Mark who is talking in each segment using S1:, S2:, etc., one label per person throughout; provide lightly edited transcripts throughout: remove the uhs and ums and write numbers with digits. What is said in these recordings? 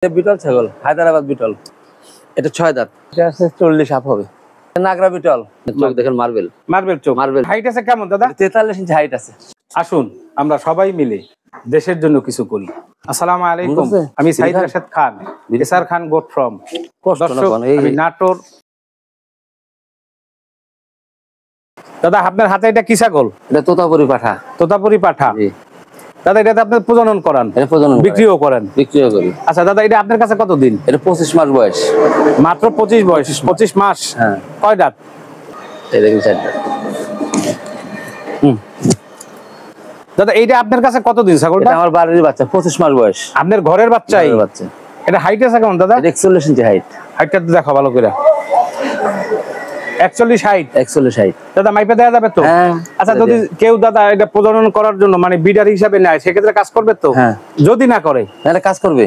S1: Beetle ছাগল Hyderabad beetle. এটা 6 দাঁত। এটা আছে 40 আপ হবে। নাগরা বিটল। চোখ দেখেন মার্বেল
S2: চোখ।
S1: মার্বেল।
S2: হাইট আছে কেমন দাদা?
S1: 43 ইঞ্চি হাইট আছে।
S2: আসুন আমরা সবাই মিলে দেশের জন্য কিছু করি। আসসালামু আলাইকুম, আমি Saeed Rashed Khan, SR Khan goat from. দর্শক, আমি নাটোর। দাদা আপনার হাতে এটা কি ছাগল?
S1: এটা তোতাপুরি পাঠা।
S2: তোতাপুরি পাঠা। দাদা এটা আপনি প্রজনন করান?
S1: এটা প্রজনন
S2: বিক্রিও করেন?
S1: বিক্রিও করি।
S2: আচ্ছা দাদা, এটা আপনার কাছে কতদিন?
S1: এটা 25 মাস বয়স।
S2: মাত্র 25 বয়স? 25 মাস।
S1: হ্যাঁ।
S2: কয় দাঁত?
S1: এই দেখুন 4 দাঁত।
S2: দাদা এইটা আপনার কাছে কতদিন ছাগলটা?
S1: এটা আমার বাড়ির বাচ্চা, 25 মাস বয়স।
S2: আপনার ঘরের বাচ্চাই?
S1: বাচ্চা।
S2: এটা হাইট আছে কেমন দাদা?
S1: 41 ইঞ্চি হাইট।
S2: হাইটটা দেখো ভালো করে। 41 হাইট।
S1: 41 হাইট।
S2: দাদা মাইপে দেওয়া যাবে তো?
S1: হ্যাঁ।
S2: আচ্ছা, যদি কেউ দাদা এটা প্রজনন করার জন্য মানে বিডার হিসাবে নেয়, সেক্ষেত্রে কাজ করবে তো?
S1: হ্যাঁ।
S2: যদি না করে?
S1: এটা কাজ করবে।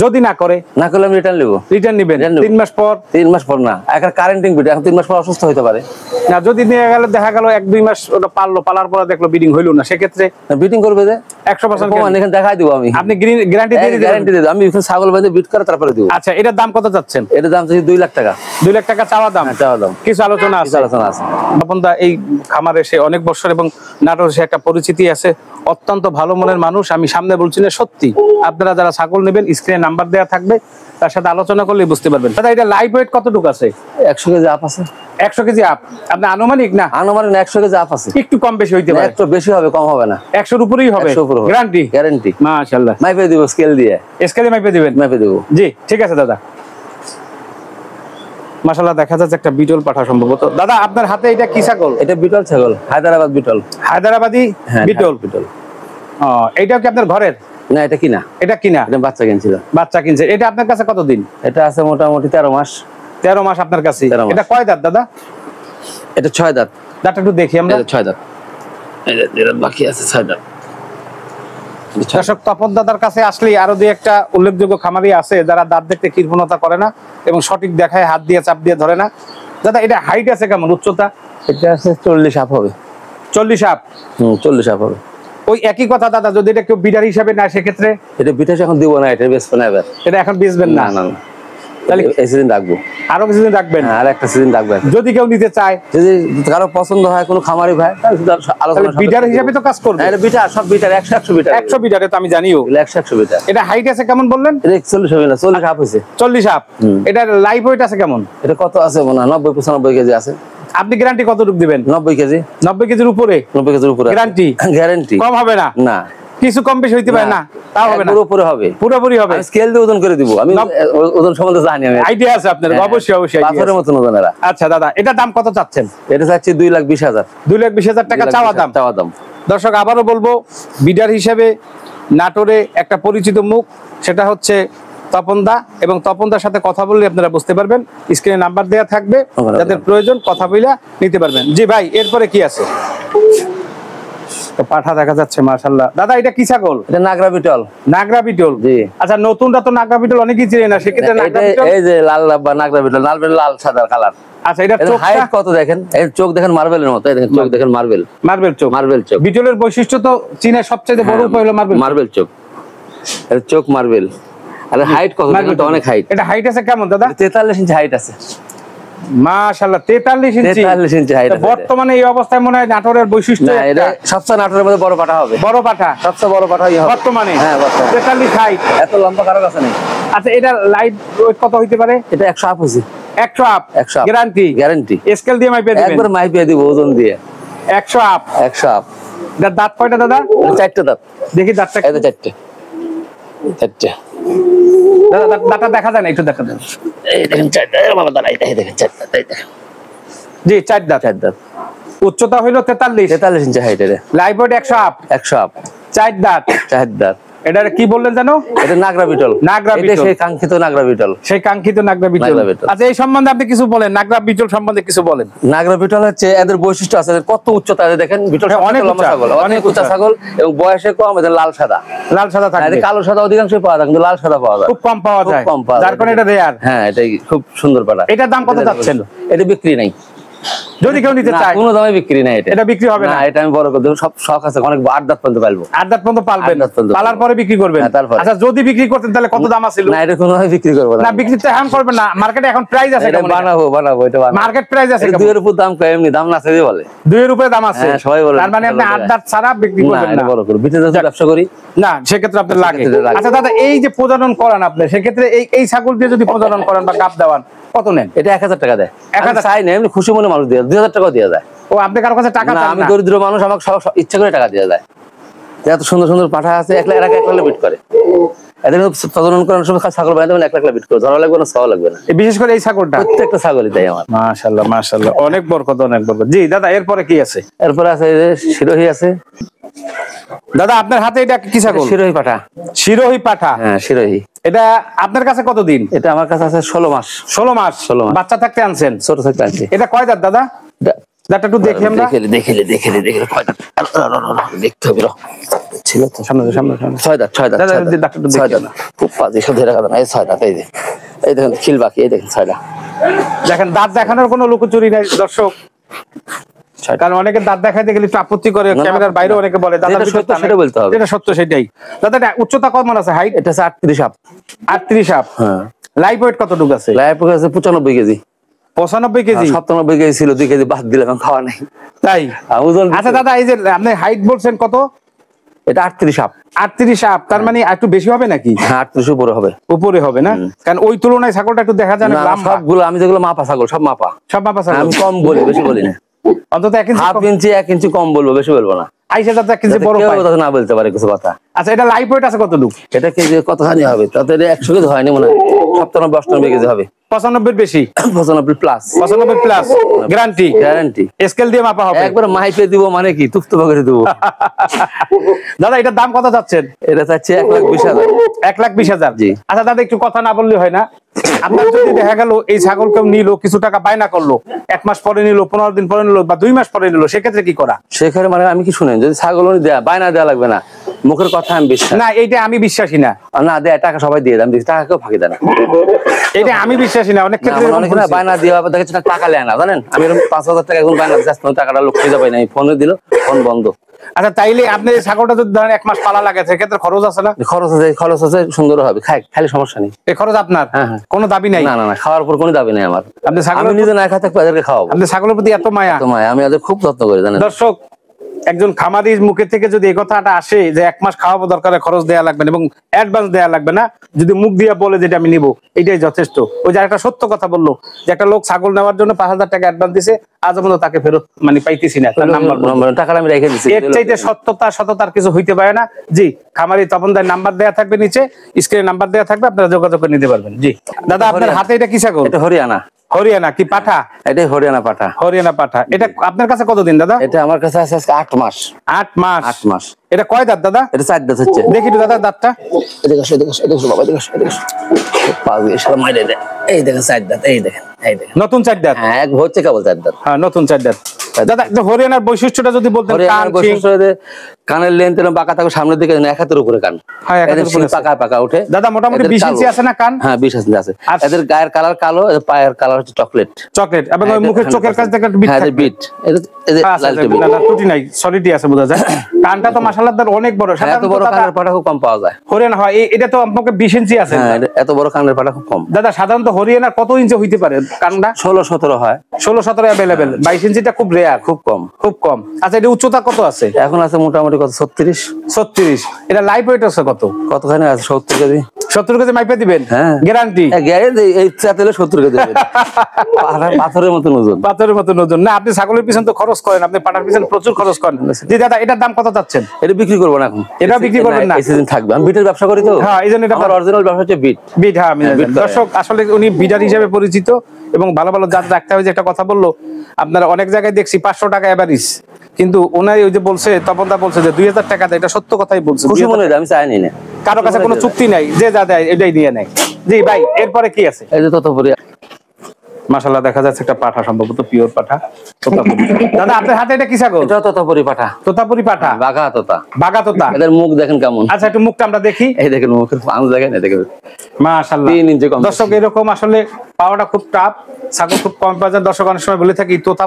S2: যদি না করে?
S1: না করলে আমি রিটার্ন নেব।
S2: রিটার্ন নেবেন 3 মাস পর?
S1: 3 মাস পর না, একটা কারেন্টিং বিট, এখন 3 মাস পর অসুস্থ হতে পারে।
S2: না, যদি নিয়ে গেল দেখা গেল 1-2 মাস ওটা পালার পর দেখলো বিডিং হইলো না, সেক্ষেত্রে?
S1: বিটিং করবে যে
S2: 100%
S1: এখানে দেখাই দিব আমি।
S2: আপনি গ্যারান্টি দিয়ে দিবেন?
S1: গ্যারান্টি দিয়ে দেব আমি। এখানে ছাগল বাঁধে বিট করে তারপরে দিব।
S2: আচ্ছা, এটার দাম কত যাচ্ছেন?
S1: এটার দাম চাই 2 লাখ টাকা।
S2: 2 লাখ টাকা চাওয়া দাম?
S1: চাওয়া দাম।
S2: কিছু আলোচনা আছে?
S1: আলোচনা আছে।
S2: বাপনদা এই খামারে এসে অনেক বছর এবং নাটোর সে একটা পরিচিতি আছে, অত্যন্ত ভালো মনের মানুষ। আমি সামনে বলছি না, সত্যি। আপনারা যারা ছাগল নেবেন, স্ক্রিনে নাম্বার দেওয়া থাকবে, তার সাথে আলোচনা করলে বুঝতে পারবেন। দাদা এটা লাইভ ওয়েট কতটুকু আছে?
S1: 100 কেজি আপ আছে।
S2: 100 কেজি আপ? আপনি আনুমানিক? না
S1: আনুমানিক 100 কেজি আপ আছে।
S2: একটু কম বেশি হইতে পারে?
S1: একটু বেশি হবে, কম হবে না।
S2: 100 এর উপরেই হবে? গ্যারান্টি?
S1: গ্যারান্টি।
S2: মাশাআল্লাহ।
S1: মাইপে দিব স্কেল দিয়ে।
S2: স্কেলে মাইপে দিবেন?
S1: মাইপে দেব।
S2: জি ঠিক আছে দাদা। মাশাআল্লাহ, দেখা যাচ্ছে একটা বিটল পাঠা সম্ভবত। দাদা আপনার হাতে এটা কি ছাগল?
S1: এটা বিটল ছাগল, হায়দ্রাবাদ বিটল।
S2: হায়দ্রাবাদি বিটল?
S1: বিটল।
S2: এইটাও কি আপনার ঘরের?
S1: না, এটা কিনা।
S2: এটা কিনা?
S1: এটা বাচ্চা কিনছিল।
S2: বাচ্চা কিনছে। এটা আপনার কাছে কতদিন?
S1: এটা আছে মোটামুটি 13 মাস।
S2: 13 মাস আপনার কাছে? এটা কয় দাঁত দাদা?
S1: এটা 6 দাঁত।
S2: দাঁতটা একটু দেখি আমরা।
S1: এটা 6 দাঁত। এটা বাকি আছে 6 দাঁত।
S2: দর্শক, তপন দাদার কাছে আসলে আরো দুই একটা উল্লেখযোগ্য খামারি আছে যারা দাঁত দেখতে কৃপণতা করে না এবং সঠিক দেখায়, হাত দিয়ে চাপ দিয়ে ধরে না। দাদা এটা হাইট আছে কেমন, উচ্চতা?
S1: এটা আছে 40 আপ হবে।
S2: 40 আপ?
S1: 40 আপ হবে।
S2: ওই একই কথা দাদা, যদি এটা কেউ বিডার হিসাবে নেয় সেক্ষেত্রে?
S1: এটা বিটাস এখন দিব না, এটা বেচবো না এবার।
S2: এটা এখন বেচবেন না?
S1: না। তাহলে এই সিজন রাখবো।
S2: আরো কিছুদিন রাখবেন?
S1: আর একটা সিজন রাখবেন।
S2: যদি কেউ নিতে চায়,
S1: যদি কারো পছন্দ হয় কোনো খামারি ভাই, তাহলে আলোচনা
S2: বিডার হিসাবে তো কাজ করবে?
S1: এটা বিটার, সব বিটার 100 বিটার।
S2: 100 বিডারে তো আমি জানিও।
S1: 100 বিটার।
S2: এটা হাইট আছে কেমন বললেন?
S1: এটা 41 হবে না, 40 আপ হইছে।
S2: 40 আপ। এটা লাইভ ওয়েট আছে কেমন?
S1: এটা কত আছে মনে হয় 90-95 কেজি আছে।
S2: আপনি গ্যারান্টি কতটুকু দিবেন?
S1: 90 কেজি।
S2: 90 কেজির উপরে?
S1: 90 কেজির উপরে
S2: গ্যারান্টি?
S1: গ্যারান্টি।
S2: কম হবে না?
S1: না।
S2: কিছু কম বেশি হইতে পারে না? তাও হবে না?
S1: পুরোপুরি হবে।
S2: পুরোপুরি হবে?
S1: স্কেল দিয়ে ওজন করে দিব আমি। ওজন সম্বন্ধে জানি আমি।
S2: আইডিয়া আছে আপনার? অবশ্যই।
S1: পাথরের মতন ওজনেরা।
S2: আচ্ছা দাদা, এটা দাম কত চাচ্ছেন?
S1: এটা চাচ্ছি 2,20,000।
S2: 2,20,000 টাকা চাওয়া দাম?
S1: চাওয়া দাম।
S2: দর্শক আবারও বলবো, বিডার হিসেবে নাটোরে একটা পরিচিত মুখ, সেটা হচ্ছে তপনদা, এবং তপনদার সাথে কথা বললে আপনারা বুঝতে পারবেন। স্ক্রিনে নাম্বার দেওয়া থাকবে, যাদের প্রয়োজন কথা বইলা নিতে পারবেন। জি ভাই, এরপরে কি আছে? পাঠা দেখা যাচ্ছে, মাশাআল্লাহ। দাদা এটা কি ছাগল?
S1: এটা নাগরা বিটল।
S2: নাগরা বিটল?
S1: জি।
S2: আচ্ছা, নতুনটা তো নাগরা বিটল অনেকেই চিনে না, সেক্ষেত্রে নাগরা বিটল?
S1: এই যে লাল বা নাগরা বিটল, লাল বিটল লাল সাদা কালার।
S2: আচ্ছা, এটা চোখ
S1: হাইট কত দেখেন, এই চোখ দেখেন মার্বেলের মতো। এই দেখেন চোখ দেখেন মার্বেল।
S2: মার্বেল চোখ?
S1: মার্বেল চোখ।
S2: বিটলের বৈশিষ্ট্য তো চীনের সবচেয়ে বড় উপায় হলো মার্বেল।
S1: মার্বেল চোখ। এটা চোখ মার্বেল। আর হাইট কত দেখেন তো, অনেক হাইট।
S2: এটা হাইট আছে কেমন দাদা?
S1: 43 ইঞ্চি হাইট আছে।
S2: মাশাআল্লাহ, 43 ইঞ্চি?
S1: 43 ইঞ্চি হাইট আছে।
S2: বর্তমানে এই অবস্থায় মনে হয় নাটোরের বৈশিষ্ট্য
S1: না, এটা সবচেয়ে নাটোরের মধ্যে বড় পাঠা হবে।
S2: বড় পাঠা?
S1: সবচেয়ে বড় পাঠাই হবে
S2: বর্তমানে?
S1: হ্যাঁ, বর্তমানে।
S2: 43 হাইট?
S1: এত লম্বা কারো কাছে নেই।
S2: আচ্ছা, এটা লাইভ ওয়েট কত হইতে পারে?
S1: এটা 100 আপ হইছে।
S2: 100 up?
S1: 100 up.
S2: Guarantee?
S1: Guarantee.
S2: Scale দিয়ে মাইপে দিবেন?
S1: একবার মাইপে দিব ওজন দিয়ে।
S2: 100 আপ?
S1: 100 আপ।
S2: দাঁত কয়টা দাদা?
S1: 4টে দাঁত।
S2: দেখি দাঁতটা।
S1: এই তো 4টে। 4টে।
S2: দাদা দাঁতটা দেখা যায় না, একটু দেখা দেন।
S1: এই দেখেন 4টে। বাবা দাঁড়াই, এই দেখেন 4 দাঁত। এই দেখেন।
S2: জি, 4 দাঁত।
S1: 4 দাঁত।
S2: উচ্চতা হইলো 43?
S1: 43 ইঞ্চি হাইট। এর
S2: লাইভ ওয়েট 100 আপ?
S1: 100 আপ।
S2: 4 দাঁত?
S1: 4 দাঁত।
S2: এটা কি বললেন জানো?
S1: এটা নাগরা বিটল।
S2: নাগরা
S1: এটা
S2: বিটল?
S1: সেই কাঙ্ক্ষিত নাগরা বিটল।
S2: সেই কাঙ্ক্ষিত নাগরা বিটল। আচ্ছা, এই সম্বন্ধে আপনি কিছু বলেন, নাগরা বিটল সম্বন্ধে কিছু বলেন।
S1: নাগরা বিটল হচ্ছে এদের বৈশিষ্ট্য আছে, কত উচ্চতা আছে দেখেন। বিটল অনেক লম্বা ছাগল, অনেক উচ্চ ছাগল, এবং বয়সে কম। এদের লাল সাদা।
S2: লাল সাদা থাকে?
S1: কালো সাদা অধিকাংশই পাওয়া যায়, কিন্তু লাল সাদা পাওয়া যায়
S2: খুব কম পাওয়া যায়,
S1: যার
S2: কারণে এটা রেয়ার।
S1: হ্যাঁ, এটাই খুব সুন্দর পাঠা।
S2: এটার দাম কত যাচ্ছেন?
S1: এটা বিক্রি নাই।
S2: যদি কেউ নিতে চায়
S1: কোনো দামে বিক্রি নাই,
S2: এটা বিক্রি হবে না।
S1: এটা আমি বড় করে দেব, সব শখ আছে, অনেক 8 দাঁত পর্যন্ত পালবো।
S2: 8 দাঁত পর্যন্ত পালবেন, পালার পরে বিক্রি করবেন। আচ্ছা যদি বিক্রি করতেন তাহলে কত দাম আছিল?
S1: না এটা কোনো ভাবে বিক্রি করব না,
S2: না বিক্রি তো এখন করবেন না, মার্কেটে এখন প্রাইস আছে কেমন?
S1: বানাবো এটা
S2: মার্কেট প্রাইস আছে কেমন?
S1: 2 এর উপর দাম কয়, এমনি দাম না আছে বলে
S2: 2 এর উপরে দাম আছে,
S1: সবাই বলে।
S2: তার মানে আপনি 8 দাঁত ছাড়া বিক্রি করবেন না?
S1: বড় করে বিটের ব্যবসা করি
S2: না, সেক্ষেত্রে আপনার লাগে। আচ্ছা দাদা, এই যে প্রজনন করান আপনি, সেক্ষেত্রে এই ছাগল দিয়ে যদি প্রজনন করেন বা গাব দেওয়ান কত নেন?
S1: এটা 1000 টাকা দেয়।
S2: 1000
S1: চাই না, এমনি খুশি মনে মানুষ দিয়ে 2000 টাকা দিয়ে যায়।
S2: ও আপনি কারো কাছে টাকা চান না?
S1: আমি দরিদ্র মানুষ, আমাকে সব ইচ্ছা করে টাকা দিয়ে যায়। এত সুন্দর সুন্দর পাঠা আছে, 1 লাখ 1 লাখ বিট করে। এদের প্রজনন করার সময় ছাগল বানাতে 1 লাখ বিট করে, ধরা লাগবে না, ছাওয়া লাগবে না।
S2: বিশেষ করে এই ছাগলটা
S1: প্রত্যেকটা ছাগলই তাই আমার।
S2: মাশাআল্লাহ মাশাআল্লাহ, অনেক বরকত অনেক বরকত। জি দাদা, এরপরে কি আছে?
S1: এরপরে আছে এই যে শিরোহী আছে।
S2: দাদা আপনার হাতে এটা কি ছাগল?
S1: শিরোহী পাঠা।
S2: শিরোহী পাঠা?
S1: হ্যাঁ শিরোহী।
S2: এটা আপনার কাছে কতদিন?
S1: এটা আমার কাছে আছে 16 মাস।
S2: 16 মাস?
S1: 16 মাস।
S2: বাচ্চা থাকতে আনছেন?
S1: ছোট থাকতে আনছি।
S2: এটা কয় দাঁত দাদা? দাঁতটা একটু দেখি আমরা।
S1: দেখে কয় দাঁত দেখতে হবে। ছিল তো
S2: সামনে
S1: 6 দাঁত।
S2: দাদা দাঁতটা একটু দেখি না।
S1: খুব পাজি সব ধরে রাখা না, এই 6 দাঁত। এই দেখেন খিল বাকি, এই দেখেন 6 দাঁত।
S2: দেখেন দাঁত দেখানোর কোনো লুকোচুরি নাই দর্শক, কারণ অনেকে দাঁত দেখাইতে গেলে একটু আপত্তি করে, ক্যামেরার বাইরে অনেকে বলে দাদা
S1: সত্য সেটা বলতে হবে।
S2: এটা সত্য সেটাই। দাদা এটা উচ্চতা কেমন আছে? হাইট?
S1: এটা 38 আপ।
S2: 38 আপ?
S1: হ্যাঁ।
S2: লাইভ ওয়েট কতটুকু আছে?
S1: লাইভ আছে 95 কেজি।
S2: 95 কেজি?
S1: 97 কেজি ছিল, 2 কেজি বাদ দিলাম, খাওয়া নাই
S2: তাই? আচ্ছা দাদা, এই যে আপনি হাইট বলছেন কত?
S1: এটা 38 আপ।
S2: 38 আপ, তার মানে একটু বেশি হবে নাকি?
S1: হ্যাঁ 38 উপরে হবে।
S2: উপরে হবে না? কারণ ওই তুলনায় ছাগলটা একটু দেখা যায় না।
S1: সবগুলো আমি যেগুলো মাপা ছাগল সব মাপা।
S2: সব মাপা ছাগল? আমি
S1: কম বলি, বেশি বলি না।
S2: অন্তত 1
S1: ইঞ্চি 1 ইঞ্চি কম বলবো, বেশি বলবো না।
S2: আইসা যাতে 1 কেজি বড় পায়,
S1: না বলতে পারে কিছু কথা।
S2: আচ্ছা এটা লাইভ ওয়েট আছে কতটুকু?
S1: এটা কেজি কতখানি হবে? তাতে 100 কেজি হয়নি মনে হয়, 97 98 কেজি হবে।
S2: 95 বেশি?
S1: 95 plus.
S2: 95 plus guarantee?
S1: Guarantee.
S2: Scale দিয়ে মাপা হবে?
S1: একবার মাইপে দিব মানে কি তুফতুফা করে দিব।
S2: দাদা এটার দাম কত চাচ্ছেন?
S1: এটা চাচ্ছি 1,20,000।
S2: 1,20,000?
S1: জি।
S2: আচ্ছা দাদা একটু কথা না বললে হয় না, আপনার যদি দেখা গেল এই ছাগল কেউ নিল, কিছু টাকা বায়না করলো, 1 মাস পরে নিল, 15 দিন পরে নিল, বা 2 মাস পরে নিল, সেক্ষেত্রে কি করা?
S1: সেখানে মানে আমি কি শুনেন, যদি ছাগল দেয়া বায়না দেওয়া লাগবে না, মুখের কথা আমি বিশ্বাস
S2: না, এইটা আমি বিশ্বাসী না।
S1: না দেয় টাকা সবাই দিয়ে দাম, টাকা কেউ ফাঁকি দেয় না,
S2: এটা আমি বিশ্বাসী না। অনেক ক্ষেত্রে
S1: অনেক বায়না দিয়ে দেখেছি টাকা নেয় না, জানেন। আমি 5,000 টাকা এখন বায়না দিচ্ছি, টাকাটা লোক খুঁজে পাই না, ফোনে দিল, ফোন বন্ধ।
S2: আচ্ছা তাইলে আপনি ছাগলটা যদি ধরেন 1 মাস পালা লাগে, সেক্ষেত্রে খরচ আছে না?
S1: খরচ আছে, সুন্দর হবে, খালি সমস্যা নেই।
S2: এই খরচ আপনার?
S1: হ্যাঁ।
S2: কোনো দাবি নাই?
S1: না, খাওয়ার উপর কোনো দাবি নেই আমার।
S2: আপনি ছাগল
S1: নিজে না খাতে এদেরকে খাওয়াবো।
S2: আপনি ছাগলের প্রতি এত মায়া?
S1: আমি এদের খুব যত্ন করি, জানেন।
S2: দর্শক, একজন খামারির মুখে থেকে যদি এই কথাটা আসে যে 1 মাস খাওয়াবো, দরকারে খরচ দেওয়া লাগবে না এবং অ্যাডভান্স দেওয়া লাগবে না, যদি মুখ দিয়ে বলে যেটা আমি নিবো, এটাই যথেষ্ট। ওই যে একটা সত্য কথা বললো যে একটা লোক ছাগল নেওয়ার জন্য 5,000 টাকা অ্যাডভান্স দিছে, আজ পর্যন্ত তাকে ফেরত মানে পাইতেছি না, তার নাম্বার
S1: টাকা আমি রেখে দিচ্ছি।
S2: এর চাইতে সততার কিছু হইতে পারে না। জি, খামারি তপন দার নাম্বার দেওয়া থাকবে, নিচে স্ক্রিনে নাম্বার দেওয়া থাকবে, আপনারা যোগাযোগ করে নিতে পারবেন। জি দাদা, আপনার হাতে এটা কি ছাগল?
S1: এটা হরিয়ানা।
S2: হরিয়ানা কি পাঠা?
S1: এটাই হরিয়ানা পাঠা।
S2: হরিয়ানা পাঠা। এটা আপনার কাছে কতদিন দাদা?
S1: এটা আমার কাছে আছে 8 মাস।
S2: 8 মাস?
S1: 8 মাস।
S2: এটা কয় দাঁত দাদা?
S1: এটা 4 দাঁত হচ্ছে।
S2: দেখি তো দাদা দাঁতটা।
S1: এদিকে বাবা, এদিকে পাঁচ দিয়ে সব মাইরে দেয়। এই দেখেন 4 দাঁত, এই দেখেন
S2: নতুন 4 দাঁত?
S1: হ্যাঁ, এক হচ্ছে কেবল 4 দাঁত।
S2: হ্যাঁ, নতুন 4 দাঁত। দাদা হরিয়ানার বৈশিষ্ট্যটা যদি বলতেন।
S1: কানের লেন্থ এরকম বাঁকা থাকে, সামনের দিকে 1 হাতের উপরে কান।
S2: হ্যাঁ,
S1: পাকা উঠে।
S2: দাদা মোটামুটি 20 ইঞ্চি আছে না কান?
S1: হ্যাঁ 20 ইঞ্চি আছে। এদের গায়ের কালার কালো, এদের পায়ের কালার হচ্ছে চকলেট এবং ওই মুখের চোখের কাছে একটা বিট থাকে। বিট ত্রুটি নাই, সলিডই আছে বোঝা যায়। কানটা তো মাশাআল্লাহ অনেক বড়। এত বড় কানের পাটা খুব কম পাওয়া যায়।
S2: হরিয়ানা হয় এটা তো আপনাকে 20 ইঞ্চি আছে।
S1: এত বড় কানের পাটা খুব কম।
S2: দাদা সাধারণত হরিয়ানার কত ইঞ্চি হইতে পারে কানটা?
S1: 16-17 হয়।
S2: 16-17 अवेलेबल। 22 ইঞ্চিটা খুব রেয়ার, খুব কম। আচ্ছা এটা উচ্চতা কত আছে
S1: এখন? আছে মোটামুটি কত 36।
S2: এটা লাইভ ওয়েট আছে
S1: কতখানি আছে? 70 কেজি।
S2: 70 কেজি মাইপে দিবেন? হ্যাঁ, গ্যারান্টি।
S1: এই চাতেলে 70 কেজি দেবেন। পাথরের মতো ওজন।
S2: পাথরের মতো ওজন না? আপনি ছাগলের পিছন তো খরচ করেন, আপনি পাটার পিছন প্রচুর খরচ করেন। জি দাদা, এটার দাম কত চাচ্ছেন?
S1: এটা বিক্রি করব না এখন।
S2: এটা বিক্রি করবেন না?
S1: এই সিজন থাকবে। আমি বিটের ব্যবসা করি তো।
S2: হ্যাঁ, এইজন্য এটা আমার
S1: অরিজিনাল ব্যবসা হচ্ছে বিট।
S2: হ্যাঁ আমি জানি। দর্শক আসলে উনি বিডার হিসেবে পরিচিত এবং ভালো ভালো জাত রাখতে হবে। যে একটা কথা বললো, আপনারা অনেক জায়গায় দেখছি 500 টাকা এভারেজ, কিন্তু ওনাই ওই যে বলছে, তপনদা বলছে যে 2000 টাকা দেয়, এটা সত্য কথাই বলছে।
S1: খুশি মনে হয়, আমি চাইনি না,
S2: কারো কাছে কোনো চুক্তি নাই, যে যা দেয় এটাই নিয়ে নেয়। জি ভাই, এরপরে কি আছে?
S1: এই যে ততপুরি।
S2: মাশাআল্লাহ দেখা যাচ্ছে একটা পাঠা, সম্ভবত পিওর পাঠা। তোতাপুরি। দাদা আপনার হাতে এটা কি ছাগল?
S1: এটা তোতাপুরি পাঠা।
S2: তোতাপুরি পাঠা,
S1: বাঘা তোতা।
S2: বাঘা তোতা।
S1: এদের মুখ দেখেন কেমন।
S2: আচ্ছা একটু মুখটা আমরা দেখি।
S1: এই দেখেন মুখের পাঁচ দেখেন, এই দেখেন
S2: মাশাআল্লাহ
S1: 3 ইঞ্চি কম।
S2: দর্শক এরকম আসলে পাওয়াটা খুব টাফ, ছাগল খুব কম পাওয়া যায়। দর্শক অনেক সময় বলে থাকি তোতা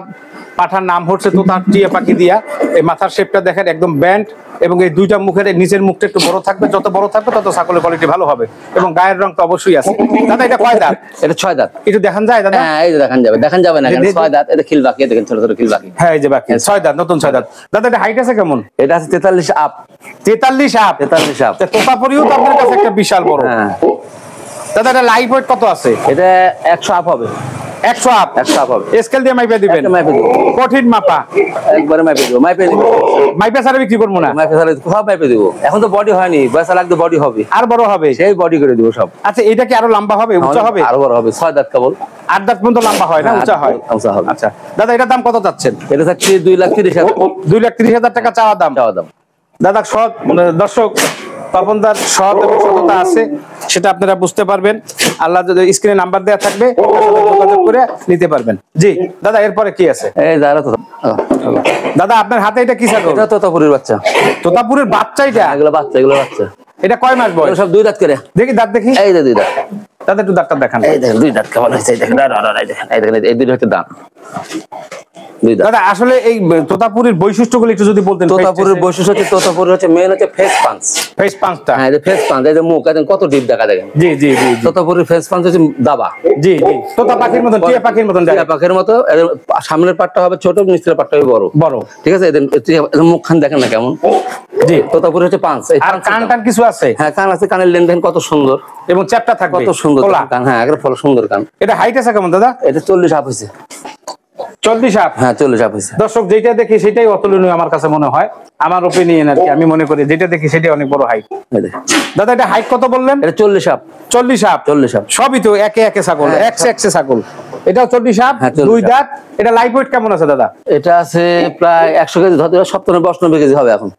S2: পাঠার নাম হচ্ছে তোতা টিয়া পাখি দিয়া। এই মাথার শেপটা দেখেন একদম ব্যান্ড, এবং এই দুইটা মুখের নিচের মুখটা একটু বড় থাকবে, যত বড় থাকবে তত ছাগলের কোয়ালিটি ভালো হবে, এবং গায়ের রং তো অবশ্যই আছে। দাদা এটা কয় দাঁত?
S1: এটা 6 দাঁত।
S2: একটু দেখান যায় দাদা?
S1: হ্যাঁ এই যে দেখান যাবে, দেখান যাবে না কেন? 6 দাঁত। এটা খিল বাকি, দেখেন ছোট ছোট খিল বাকি।
S2: হ্যাঁ এই যে বাকি 6 দাঁত, নতুন 6 দাঁত। দাদা এটা হাইট আছে কেমন?
S1: এটা আছে 43 আপ।
S2: 43 আপ।
S1: 43 আপ।
S2: তোতাপুরিও তো আপনার কাছে একটা বিশাল বড়।
S1: হ্যাঁ
S2: দাদা এটা লাইভ ওয়েট কত আছে?
S1: এটা 100 আপ হবে।
S2: 100 আপ।
S1: 100 আপ হবে।
S2: স্কেল দিয়ে মাইপে দিবেন?
S1: একটা মাইপে দিব।
S2: কঠিন মাপা?
S1: একবারে মাইপে দিব, মাইপে দিব।
S2: মাইপে ছাড়া বিক্রি করবো না?
S1: মাইপে সারা সব মাইপে দিব। এখন তো বডি হয়নি, বয়সা লাগবে, বডি হবে,
S2: আর বড় হবে?
S1: সেই বডি করে দিব সব।
S2: আচ্ছা এটা কি আরো লম্বা হবে, উঁচা হবে?
S1: আরো বড় হবে। 6 দাঁত কেবল।
S2: 8 দাঁত পর্যন্ত লম্বা হয় না, উঁচা হয়?
S1: উঁচা হবে।
S2: আচ্ছা দাদা এটার দাম কত চাচ্ছেন?
S1: এটা থাকছে 2,30,000।
S2: 2,30,000 টাকা চাওয়া দাম।
S1: চাওয়া দাম।
S2: দাদা সৎ দর্শক, তপনদার সৎ এবং সততা আছে, সেটা আপনারা বুঝতে পারবেন। আল্লাহ যদি স্ক্রিনে নাম্বার দেওয়া থাকবে, যোগাযোগ করে নিতে পারবেন। জি দাদা এরপরে কি আছে?
S1: এই দাঁড়া তো।
S2: দাদা আপনার হাতে এটা কি ছাগল?
S1: এটা তোতাপুরির বাচ্চা।
S2: তোতাপুরের বাচ্চা এটা?
S1: এগুলো বাচ্চা, এগুলো বাচ্চা।
S2: এটা কয় মাস বয়স?
S1: সব 2 দাঁত করে।
S2: দেখি দাঁত দেখি।
S1: এই যে 2 দাঁত।
S2: দাদা একটু দাঁতটা দেখান।
S1: এই দেখেন 2 দাঁত কেমন হয়েছে, এই দেখেন। এই দেখেন, এই দেখেন, এই 2 হচ্ছে দাঁত। 2 দাঁত।
S2: দাদা আসলে এই তোতাপুরির বৈশিষ্ট্যগুলো একটু যদি বলতেন।
S1: তোতাপুরির বৈশিষ্ট্য হচ্ছে, তোতাপুরি হচ্ছে মেন হচ্ছে ফেস পাঞ্চ।
S2: ফেস পাঁচটা?
S1: হ্যাঁ এই যে ফেস পাঞ্চ, এই যে মুখ একদম কত ডিপ দেখা দেখেন।
S2: জি জি জি।
S1: তোতাপুরির ফেস পাঞ্চ হচ্ছে দাবা।
S2: জি জি। তোতা পাখির মতন, টিয়া পাখির মতন।
S1: টিয়া পাখির মতো। এদের সামনের পাটটা হবে ছোট, নিচের পাটটা হবে বড়।
S2: বড়।
S1: ঠিক আছে। এদের মুখখান দেখেন না কেমন।
S2: জি।
S1: তোতাপুরি হচ্ছে পাঞ্চ।
S2: আর কান টান কিছু আছে?
S1: হ্যাঁ কান আছে, কানের লেন দেখেন কত সুন্দর,
S2: এবং চ্যাপটা থাকবে,
S1: কত সুন্দর
S2: খোলা।
S1: কান। হ্যাঁ একদম ফল সুন্দর কান।
S2: এটা হাইট আছে কেমন দাদা?
S1: এটা 40 আপ হয়েছে।
S2: 40 আপ?
S1: হ্যাঁ 40 আপ হয়েছে।
S2: দর্শক যেটা দেখি সেটাই অতুলনীয় আমার কাছে মনে হয়, আমার ওপিনিয়ন আর কি। আমি মনে করি যেটা দেখি সেটাই অনেক বড় হাইট। দাদা এটা হাইট কত বললেন?
S1: এটা 40 আপ।
S2: 40 আপ?
S1: 40 আপ।
S2: সবই তো একে একে ছাগল, একশে একশে ছাগল। এটাও 40 আপ, 2 দাঁত। এটা লাইভ ওয়েট কেমন আছে দাদা?
S1: এটা আছে প্রায় 100 কেজি, ধরতে 97-92 কেজি হবে এখন।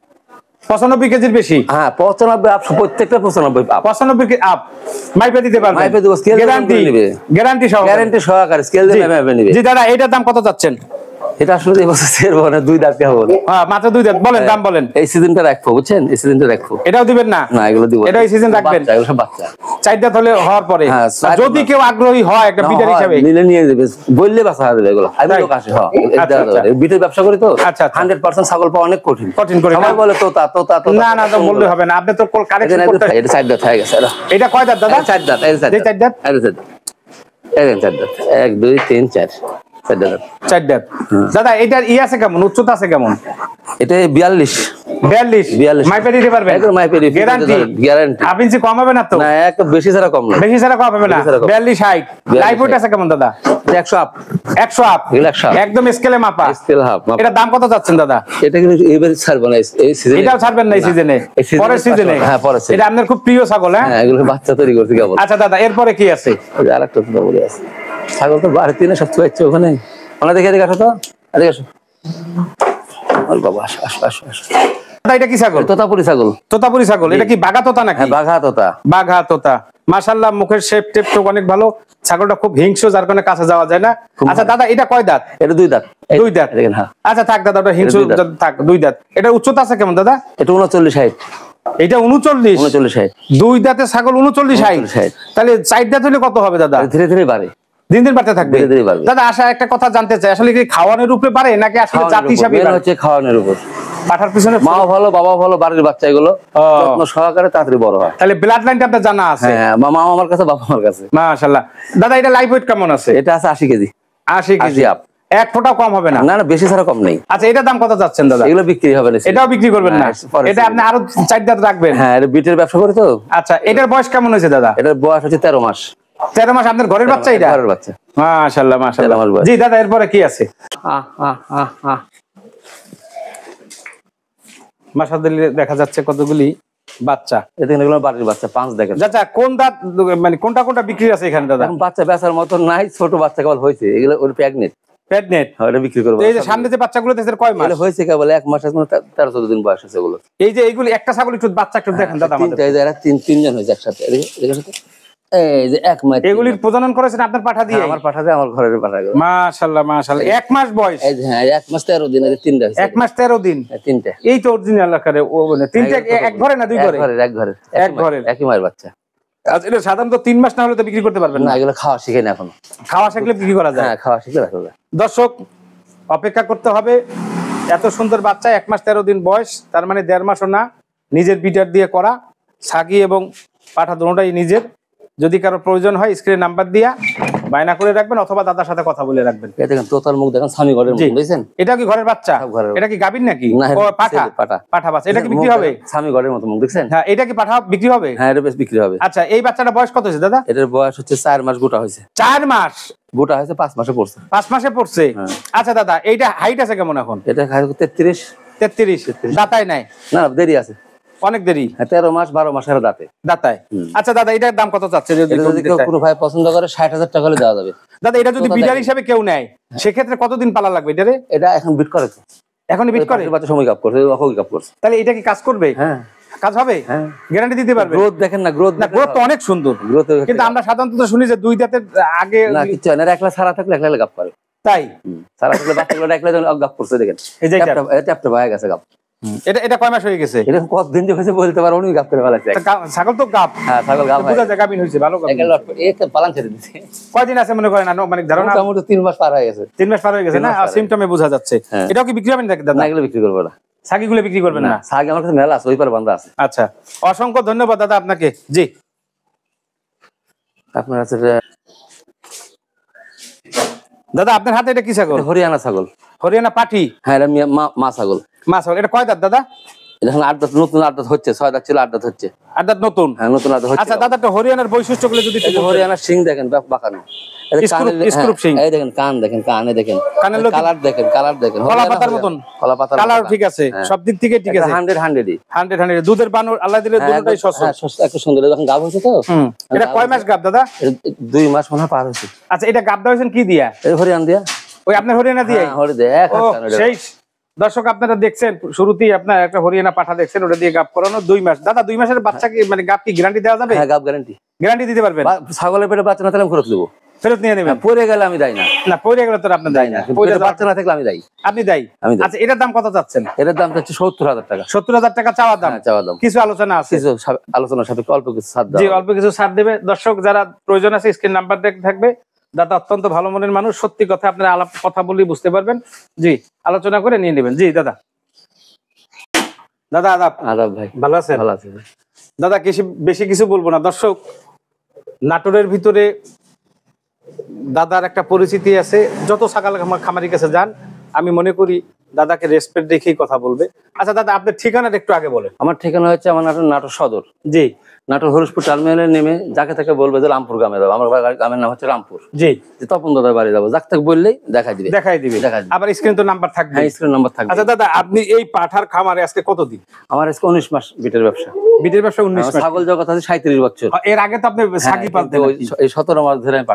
S2: 95 কেজির বেশি?
S1: হ্যাঁ 95 আপ, প্রত্যেকটা 95 আপ।
S2: 95 আপ মাইপে দিতে পারবেন?
S1: মাইপে দেব, স্কেল
S2: গ্যারান্টি? গ্যারান্টি সহ?
S1: গ্যারান্টি সহকারে স্কেল দিয়ে মাইপে নেবে।
S2: জি দাদা এটার দাম কত চাচ্ছেন?
S1: এটা আসলে এই বছর ছেড়বো না, 2 দাঁত কে হবে।
S2: হ্যাঁ মাত্র 2 দাঁত। বলেন দাম বলেন।
S1: এই সিজনটা রাখবো, বুঝছেন? এই সিজনটা রাখবো।
S2: এটাও দিবেন না?
S1: না এগুলো দিব।
S2: এটা এই সিজন রাখবেন?
S1: বাচ্চা, এগুলো সব বাচ্চা।
S2: 4 দাঁত হলে হওয়ার পরে যদি কেউ আগ্রহী হয় একটা বিটার হিসেবে,
S1: নিলে নিয়ে যাবে, বললে বাসা হবে এগুলো। আমি লোক আসে। হ্যাঁ বিটের ব্যবসা করি তো।
S2: আচ্ছা
S1: 100% ছাগল পাওয়া অনেক কঠিন।
S2: কঠিন করে
S1: সবাই বলে তোতা তোতা তোতা।
S2: না না তো বললে হবে না, আপনি তো কালেকশন করতে।
S1: এটা 4 দাঁত হয়ে গেছে।
S2: এটা কয় দাঁত দাদা?
S1: 4 দাঁত। এই 4 দাঁত।
S2: 4 দাঁত?
S1: এই 4 দাঁত। এই 4 দাঁত। 1 2 3 4 4 দাঁত।
S2: 4 দাঁত। দাদা এটার আছে কেমন, উচ্চতা আছে কেমন?
S1: এটা 42
S2: 42 মাইপে দিতে পারবেন?
S1: একদম মাইপে দিতে।
S2: গ্যারান্টি?
S1: গ্যারান্টি।
S2: হাফ ইঞ্চি কম হবে না তো?
S1: না এক বেশি ছাড়া কম না।
S2: বেশি ছাড়া কম হবে না? 42 হাইট। লাইভ ওয়েট আছে কেমন দাদা?
S1: 100 আপ।
S2: 100 আপ?
S1: 100 আপ।
S2: একদম স্কেলে মাপা?
S1: Scale half.
S2: এটা দাম কত যাচ্ছেন দাদা?
S1: এটা কিন্তু এবারে ছাড়বো না এই সিজনে।
S2: এটাও ছাড়বেন না এই সিজনে? পরের সিজনে?
S1: হ্যাঁ পরের সিজনে।
S2: এটা আপনার খুব প্রিয় ছাগল?
S1: হ্যাঁ এগুলো বাচ্চা তৈরি করতে কেবল।
S2: আচ্ছা দাদা এরপরে কি আছে?
S1: ওই আরেকটা তো বলে আছে। ছাগল তো বাড়িতে না সব চুয়াচ্ছে ওখানে। ওনা দেখে দেখে আসো তো। এদিকে আসো। আর বাবা আসো আসো আসো আসো।
S2: দাদা এটা কি ছাগল?
S1: তোতাপুরি ছাগল।
S2: তোতাপুরি ছাগল? এটা কি বাঘা তোতা নাকি?
S1: হ্যাঁ বাঘা তোতা।
S2: বাঘা তোতা। মাশাআল্লাহ মুখের শেপ টেপ তো অনেক ভালো। ছাগলটা খুব হিংস্র, যার কারণে কাছে যাওয়া যায় না। আচ্ছা দাদা এটা কয় দাঁত?
S1: এটা 2 দাঁত।
S2: 2 দাঁত?
S1: দেখেন হ্যাঁ।
S2: আচ্ছা থাক দাদা, ওটা হিংস্র থাক, 2 দাঁত। এটা উচ্চতা আছে কেমন দাদা?
S1: এটা 39 হাইট।
S2: এটা 39
S1: হাইট।
S2: 2 দাঁতের ছাগল 39 হাইট। তাহলে 4 দাঁত হলে কত হবে দাদা?
S1: ধীরে ধীরে বাড়ে।
S2: দিন দিন বাড়তে থাকবে?
S1: ধীরে ধীরে বাড়বে।
S2: দাদা আশা একটা কথা জানতে চাই, আসলে কি খাওয়ানোর উপরে বাড়ে নাকি আসলে জাত হিসাবে?
S1: হচ্ছে খাওয়ানোর উপর।
S2: পাঠার পিছনে
S1: মা ভালো বাবা ভালো, বাড়ির বাচ্চা এগুলো যত্ন সহকারে তাড়াতাড়ি বড় হয়।
S2: তাহলে ব্লাড লাইনটা আপনার জানা আছে?
S1: হ্যাঁ মা আমার কাছে, বাবা আমার কাছে।
S2: মাশাআল্লাহ। দাদা এটা লাইভ ওয়েট কেমন আছে?
S1: এটা আছে 80 কেজি।
S2: 80 KG up? এক ফোঁটাও কম হবে না?
S1: না না বেশি ছাড়া কম নেই।
S2: আচ্ছা এটার দাম কত যাচ্ছেন দাদা?
S1: এগুলো বিক্রি হবে না।
S2: এটাও বিক্রি করবেন না? এটা আপনি আরো 4 দাঁত রাখবেন?
S1: হ্যাঁ এটা বিটের ব্যবসা করে তো।
S2: আচ্ছা এটার বয়স কেমন হয়েছে দাদা?
S1: এটার বয়স হচ্ছে 13 মাস।
S2: 13 মাস? আপনার ঘরের বাচ্চা এটা?
S1: ঘরের বাচ্চা।
S2: মাশাআল্লাহ মাশাআল্লাহ। জি দাদা এরপরে কি আছে? মাশাআল্লাহ দেখা যাচ্ছে কতগুলি বাচ্চা।
S1: এগুলো বাড়ির বাচ্চা 5 দেখেন।
S2: আচ্ছা কোন দাঁত মানে কোনটা কোনটা বিক্রি আছে এখানে দাদা?
S1: এখন বাচ্চা বেচার মতো নাই, ছোট বাচ্চা কেবল হয়েছে। এগুলো ওর প্রেগনেন্ট।
S2: প্রেগনেন্ট?
S1: হ্যাঁ এটা বিক্রি করব।
S2: এই যে সামনে যে বাচ্চাগুলো দেশের কয় মাস?
S1: এটা হয়েছে কেবল 1 মাস, 13-14 দিন বয়স আছে ওগুলো।
S2: এই যে এইগুলো একটা ছাগল একটু বাচ্চা একটু দেখেন দাদা আমাদের।
S1: তিনটা, এরা তিনজন হয়েছে একসাথে। এদিকে
S3: এই যে 1 মাস।
S2: এগুলির প্রজনন করেছেন আপনার পাঠা দিয়ে?
S3: আমার পাঠা দিয়ে, আমার ঘরের পাঠা।
S2: মাশাআল্লাহ মাশাআল্লাহ। 1 মাস বয়স?
S3: এই যে হ্যাঁ 1 মাস 13 দিন, এই 3টা।
S2: 1 মাস 13 দিন,
S3: 3টা।
S2: এই তো অরিজিনাল আকারে। ও মানে 3টা এক ঘরে না 2 ঘরে?
S3: এক ঘরে।
S2: এক ঘরে,
S3: একই মায়ের বাচ্চা।
S2: আচ্ছা, এটা সাধারণত 3 মাস না হলে তো বিক্রি করতে পারবেন
S3: না,
S2: না?
S3: এগুলো খাওয়া শিখে না এখনো।
S2: খাওয়া শিখলে বিক্রি করা যায়?
S3: হ্যাঁ, খাওয়া শিখলে রাখা যায়।
S2: দর্শক, অপেক্ষা করতে হবে। এত সুন্দর বাচ্চা, 1 মাস 13 দিন বয়স, তার মানে 1.5 মাসও না। নিজের বিটার দিয়ে করা, ছাগি এবং পাঠা দুটোটাই নিজের। যদি কারো প্রয়োজন হয় স্ক্রিনে নাম্বার দিয়া বায়না করে রাখবেন অথবা দাদার সাথে কথা বলে রাখবেন।
S3: এই দেখেন তোতার মুখ, দেখেন স্বামী ঘরের মুখ, বুঝছেন?
S2: এটা কি ঘরের বাচ্চা? এটা কি গাভীর নাকি? ও পাঠা, পাঠা বাচ্চা। এটা কি বিক্রি হবে?
S3: স্বামী ঘরের মতো মুখ, দেখছেন?
S2: হ্যাঁ, এটা কি পাঠা বিক্রি হবে?
S3: হ্যাঁ, এটা বেশ বিক্রি হবে।
S2: আচ্ছা, এই বাচ্চাটা বয়স কত হয়েছে দাদা?
S3: এটার বয়স হচ্ছে 4 মাস গোটা হয়েছে।
S2: 4 মাস
S3: গোটা হয়েছে, 5 মাসে পড়ছে।
S2: 5 মাসে পড়ছে। আচ্ছা দাদা, এইটা হাইট আছে কেমন এখন?
S3: এটা 33।
S2: 33। দাঁতায় নাই?
S3: না, দেরি আছে,
S2: অনেক দেরি।
S3: 13 মাস 12 মাসের দাঁতে।
S2: দাঁতায়। আচ্ছা দাদা, এটার দাম কত চাচ্ছে? যদি
S3: কোনো ভাই পছন্দ করে 60,000 টাকা হলে দেওয়া যাবে।
S2: দাদা, এটা যদি বিডার হিসেবে কেউ নেয় সেক্ষেত্রে কতদিন পালা লাগবে এটারে?
S3: এটা এখন বিট করে তো,
S2: এখনই বিট করে?
S3: বাচ্চা সময় কাপ করছে, ওকে কাপ করছে।
S2: তাহলে এটা কি কাজ করবে?
S3: হ্যাঁ,
S2: কাজ হবে।
S3: হ্যাঁ,
S2: গ্যারান্টি দিতে পারবে?
S3: গ্রোথ দেখেন না, গ্রোথ
S2: তো অনেক সুন্দর। কিন্তু আমরা সাধারণত শুনি যে 2 দাঁতের আগে
S3: না কিছু না, একলা সারা থাকলে একলা গাপ করে।
S2: তাই
S3: সারা থাকলে বাচ্চাগুলো একলা গাপ করছে, দেখেন
S2: এই যে
S3: ট্যাপটা ভাই গেছে গাপ।
S2: এটা কয় মাস হয়ে গেছে?
S3: এটা কতদিন যে হয়েছে বলতে পারো, উনি গাপ করে ফেলাচ্ছে।
S2: ছাগল তো গাপ।
S3: হ্যাঁ, ছাগল গাপ,
S2: বুঝা যায় গাবিন হইছে, ভালো গাবিন।
S3: একটা পালান ছেড়ে দিছে।
S2: কয়দিন আছে মনে করেন? মানে ধারণা
S3: মোটামুটি 3 মাস পার হয়ে গেছে।
S2: 3 মাস পার হয়ে গেছে না? সিম্পটমে বোঝা যাচ্ছে। এটাও কি বিক্রি হবে না দাদা?
S3: না, এগুলো বিক্রি করবো না।
S2: ছাগিগুলো বিক্রি করবেন না?
S3: ছাগি আমার কাছে মেলা আছে, ওই পারে বান্ধা আছে।
S2: আচ্ছা, অসংখ্য ধন্যবাদ দাদা আপনাকে। জি,
S3: আপনার আছে
S2: দাদা, আপনার হাতে এটা কি ছাগল?
S3: হরিয়ানা ছাগল।
S2: হরিয়ানা পাঠি?
S3: হ্যাঁ, এটা মা ছাগল।
S2: মা ছাগল। এটা কয় দাঁত দাদা?
S3: এখন 8 দাঁত, নতুন 8 দাঁত হচ্ছে। 6 দাঁত ছিল, 8 দাঁত হচ্ছে।
S2: 8 দাঁত নতুন?
S3: হ্যাঁ, নতুন 8 দাঁত হচ্ছে।
S2: আচ্ছা দাদা, তো হরিয়ানার বৈশিষ্ট্যগুলো যদি
S3: হরিয়ানার সিং দেখেন, বাঁকানো। এই দেখেন কান, দেখেন কানে, দেখেন কালার, দেখেন কালার, দেখেন
S2: কলা পাতার মতন।
S3: কলা পাতার
S2: কালার ঠিক আছে, সব দিক থেকে ঠিক আছে।
S3: 100
S2: দুধের বানর আল্লাহ দিলে দুটোই সস্তা।
S3: একটু সুন্দর। যখন গাব হয়েছে তো।
S2: এটা কয় মাস গাব দাদা?
S3: 2 মাস মনে পার হয়েছে।
S2: আচ্ছা, এটা গাব হয়েছেন কি দিয়া?
S3: হরিয়ানা দিয়া।
S2: ওই আপনার হরিয়ানা দিয়ে? সেই দর্শক, আপনারা দেখছেন শুরুতেই আপনার একটা হরিয়ানা পাঠা দেখছেন, ওটা দিয়ে গাব করানো 2 মাস। দাদা, 2 মাসের বাচ্চা কি মানে গাব কি গ্যারান্টি দেওয়া যাবে?
S3: হ্যাঁ, গাব গ্যারান্টি।
S2: গ্যারান্টি দিতে পারবেন?
S3: ছাগলের পেটে বাচ্চা না থাকলে ফেরত দেবো।
S2: ফেরত নিয়ে নেবেন?
S3: পড়ে গেলে আমি দেই না।
S2: না, পড়ে গেলে তো আপনি দেয় না।
S3: বাচ্চা না থাকলে আমি দেই।
S2: আপনি দেয়? আচ্ছা, এটার দাম কত চাচ্ছেন?
S3: এটার দাম হচ্ছে 70,000 টাকা।
S2: 70,000 টাকা চাওয়া দাম?
S3: চাওয়া দাম।
S2: কিছু আলোচনা আছে?
S3: কিছু আলোচনা সাপেক্ষে অল্প কিছু ছাড় দেবে।
S2: জি, অল্প কিছু ছাড় দেবে। দর্শক, যারা প্রয়োজন আছে স্ক্রিন নাম্বার থাকবে। দাদা অত্যন্ত ভালো মনের মানুষ, সত্যি কথা আপনারা আলাপ কথা বলেই বুঝতে পারবেন। জি, আলোচনা করে নিয়ে নেবেন। জি দাদা। দাদা আদাব।
S3: আদাব ভাই,
S2: ভালো আছেন?
S3: ভালো আছি
S2: দাদা। বেশি কিছু বলবো না। দর্শক, নাটোরের ভিতরে দাদার একটা পরিচিতি আছে। যত ছাগল খামারির কাছে যান, আমি মনে করি দাদাকে রেসপেক্ট রেখেই কথা বলবে। আচ্ছা দাদা, আপনার ঠিকানাটা একটু আগে বলেন।
S3: আমার ঠিকানা হচ্ছে, আমার নাটোর সদর।
S2: জি।
S3: নাটোর হরিশপুর টার্মিনালে নেমে যাকে তাকে বলবে যে রামপুর গ্রামে যাবো। আমার গ্রামের নাম হচ্ছে রামপুর।
S2: জি।
S3: তপন দাদার বাড়ি যাবো, যাকে তাকে বললেই দেখাই দিবে।
S2: আবার স্ক্রিনে তো নাম্বার থাকবে?
S3: হ্যাঁ, স্ক্রিনে নাম্বার থাকবে।
S2: আচ্ছা দাদা, আপনি এই পাঠার খামারে আজকে কতদিন?
S3: আমার আজকে 19 মাস বিটের ব্যবসা।
S2: বিটের ব্যবসা 19 মাস?
S3: ছাগল জগৎ আছে 37 বছর।
S2: এর আগে তো আপনি ছাগি পালতেন?
S3: এই 17 মাস ধরে আমি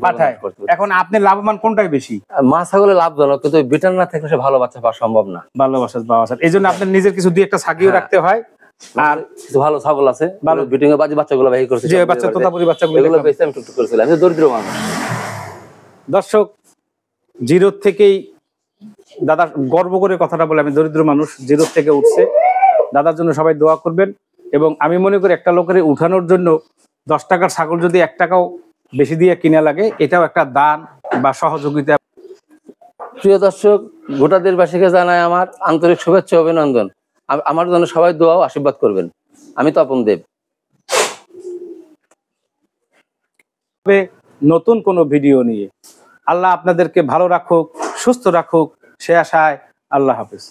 S2: পাঠাই। এখন আপনি লাভবান কোনটাই বেশি?
S3: মা ছাগলে লাভজনক, কিন্তু বিটার না থাকলে সে ভালো বাচ্চা পাওয়া সম্ভব না।
S2: ভালোবাসা পাওয়া যায়, এই জন্য আপনার নিজের কিছু 2-1টা ছাগিও রাখতে হয়। আর
S3: কিছু ভালো ছাগল আছে, ভালো বিটিং এর বাচ্চাগুলো বাহির করছে।
S2: যে বাচ্চা তোতাপুরি বাচ্চাগুলো
S3: এগুলো বেশি আমি টুকটুক করেছিলাম। আমি দরিদ্র মানুষ।
S2: দর্শক, জিরো থেকেই দাদা গর্ব করে কথাটা বলে, আমি দরিদ্র মানুষ, জিরো থেকে উঠছে। দাদার জন্য সবাই দোয়া করবেন। এবং আমি মনে করি একটা লোকের উঠানোর জন্য 10 টাকার ছাগল যদি 1 টাকাও বেশি দিয়ে কিনা লাগে, এটাও একটা দান বা সহযোগিতা।
S3: প্রিয় দর্শক, গোটা দেশবাসীকে জানাই আমার আন্তরিক শুভেচ্ছা, অভিনন্দন। আমার জন্য সবাই দোয়া ও আশীর্বাদ করবেন। আমি তপন দেব।
S2: নতুন কোনো ভিডিও নিয়ে। আল্লাহ আপনাদেরকে ভালো রাখুক, সুস্থ রাখুক, সে আশায়। আল্লাহ হাফেজ।